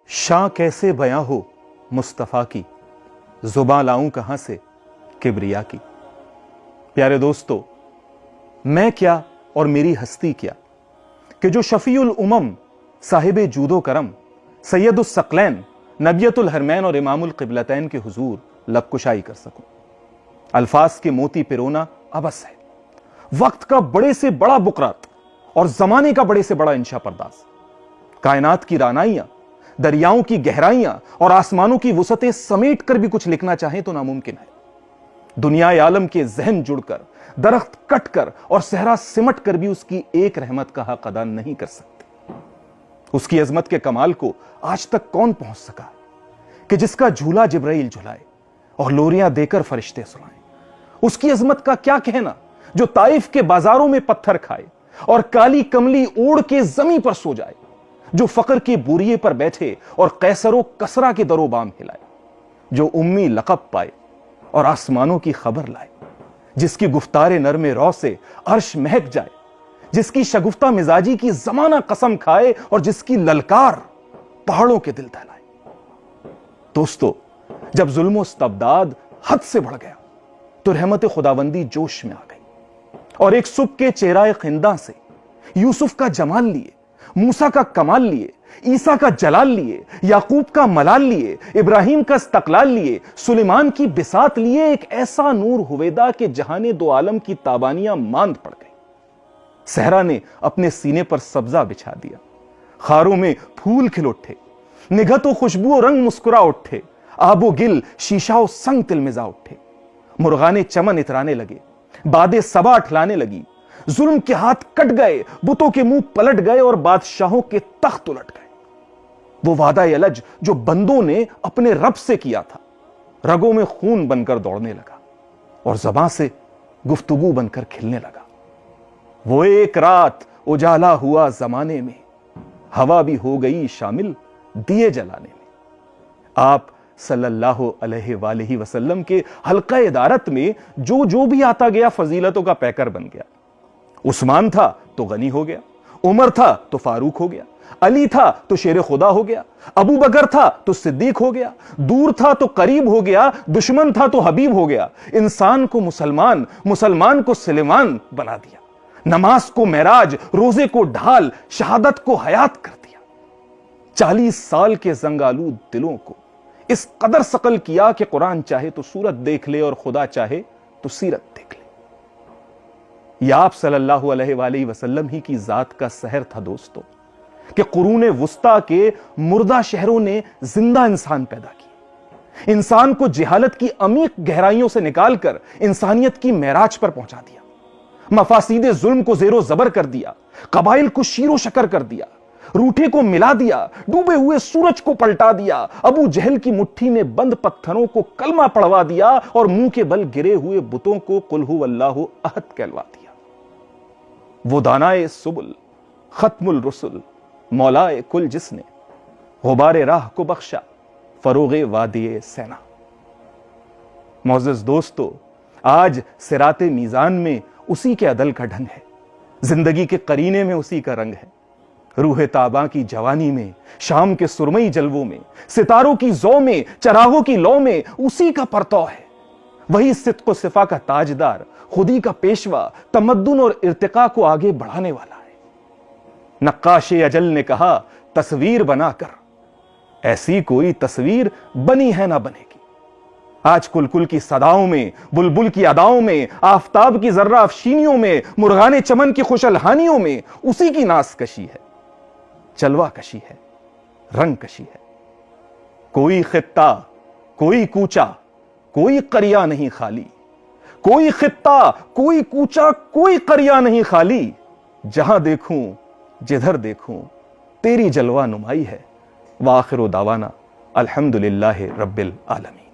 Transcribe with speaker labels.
Speaker 1: شاں کیسے بیاں ہو مصطفیٰ کی، زباں لاؤں کہاں سے کبریا کی۔ پیارے دوستو، میں کیا اور میری ہستی کیا کہ جو شفیع الامم، صاحب جود و کرم، سید الثقلین، نبیۃ الحرمین اور امام القبلتین کے حضور لب کشائی کر سکوں۔ الفاظ کے موتی پرونا عبث ہے، وقت کا بڑے سے بڑا بکرات اور زمانے کا بڑے سے بڑا انشا پرداز، کائنات کی رانائیاں، دریاؤں کی گہرائیاں اور آسمانوں کی وسعتیں سمیٹ کر بھی کچھ لکھنا چاہیں تو ناممکن ہے۔ دنیا عالم کے ذہن جڑ کر، درخت کٹ کر اور صحرا سمٹ کر بھی اس کی ایک رحمت کا حق ادا نہیں کر سکتے۔ اس کی عظمت کے کمال کو آج تک کون پہنچ سکا کہ جس کا جھولا جبرائیل جھلائے اور لوریاں دے کر فرشتے سنائیں؟ اس کی عظمت کا کیا کہنا جو طائف کے بازاروں میں پتھر کھائے اور کالی کملی اوڑھ کے زمین پر سو جائے، جو فقر کے بوریے پر بیٹھے اور قیصر و کسرا کے در و بام ہلائے، جو امی لقب پائے اور آسمانوں کی خبر لائے، جس کی گفتار نرم رو سے عرش مہک جائے، جس کی شگفتہ مزاجی کی زمانہ قسم کھائے اور جس کی للکار پہاڑوں کے دل دہلائے۔ دوستو، جب ظلم و استبداد حد سے بڑھ گیا تو رحمت خداوندی جوش میں آ گئی اور ایک صبح کے چہرہ خنداں سے یوسف کا جمال لیے، موسیٰ کا کمال لیے، عیسیٰ کا جلال لیے، یعقوب کا ملال لیے، ابراہیم کا استقلال لیے، سلیمان کی بساط لیے، ایک ایسا نور ہویدا کہ جہان دو عالم کی تابانیاں ماند پڑ گئی۔ صحرا نے اپنے سینے پر سبزہ بچھا دیا، خاروں میں پھول کھل اٹھے، نگہت و خوشبو و رنگ مسکرا اٹھے، آب و گل شیشہ و سنگ تلمزا اٹھے، مرغان چمن اترانے لگے، باد صبا اٹھلانے لگی، ظلم کے ہاتھ کٹ گئے، بتوں کے منہ پلٹ گئے اور بادشاہوں کے تخت الٹ گئے۔ وہ وعدہ الج جو بندوں نے اپنے رب سے کیا تھا، رگوں میں خون بن کر دوڑنے لگا اور زبان سے گفتگو بن کر کھلنے لگا۔ وہ ایک رات اجالا ہوا زمانے میں، ہوا بھی ہو گئی شامل دیے جلانے میں۔ آپ صلی اللہ علیہ وآلہ وسلم کے حلقہ ادارت میں جو بھی آتا گیا فضیلتوں کا پیکر بن گیا۔ عثمان تھا تو غنی ہو گیا، عمر تھا تو فاروق ہو گیا، علی تھا تو شیر خدا ہو گیا، ابو بکر تھا تو صدیق ہو گیا، دور تھا تو قریب ہو گیا، دشمن تھا تو حبیب ہو گیا۔ انسان کو مسلمان، مسلمان کو سلیمان بنا دیا، نماز کو معراج، روزے کو ڈھال، شہادت کو حیات کر دیا۔ 40 سال کے زنگالود دلوں کو اس قدر ثقل کیا کہ قرآن چاہے تو سورت دیکھ لے اور خدا چاہے تو سیرت دیکھ لے۔ یہ آپ صلی اللہ علیہ وآلہ وسلم ہی کی ذات کا سحر تھا دوستو کہ قرون وسطیٰ کے مردہ شہروں نے زندہ انسان پیدا کیے، انسان کو جہالت کی عمیق گہرائیوں سے نکال کر انسانیت کی معراج پر پہنچا دیا، مفاسد ظلم کو زیر و زبر کر دیا، قبائل کو شیر و شکر کر دیا، روٹھے کو ملا دیا، ڈوبے ہوئے سورج کو پلٹا دیا، ابو جہل کی مٹھی میں بند پتھروں کو کلمہ پڑھوا دیا اور منہ کے بل گرے ہوئے بتوں کو قل ھو اللہ احد کہلوا دیا۔ وہ دانائے سبل، ختم الرسل، مولائے کل، جس نے غبار راہ کو بخشا، فروغ وادی سینا۔ معزز دوستو، آج صراط میزان میں اسی کے عدل کا ڈھنگ ہے، زندگی کے قرینے میں اسی کا رنگ ہے، روح تاباں کی جوانی میں، شام کے سرمئی جلووں میں، ستاروں کی زو میں، چراغوں کی لو میں اسی کا پرتو ہے۔ وہی صدق و صفا کا تاجدار، خودی کا پیشوا، تمدن اور ارتقاء کو آگے بڑھانے والا ہے۔ نقاش اجل نے کہا تصویر بنا کر، ایسی کوئی تصویر بنی ہے نہ بنے گی۔ آج کلکل کی صداؤں میں، بلبل کی اداؤں میں، آفتاب کی ذرہ افشینیوں میں، مرغان چمن کی خوش الحانیوں میں اسی کی ناز کشی ہے، چلوہ کشی ہے، رنگ کشی ہے۔ کوئی خطہ، کوئی کوچہ، کوئی قریہ نہیں خالی، کوئی خطہ، کوئی کوچہ، کوئی قریہ نہیں خالی، جہاں دیکھوں جدھر دیکھوں تیری جلوہ نمائی ہے۔ وآخر دعوانا الحمدللہ رب العالمین۔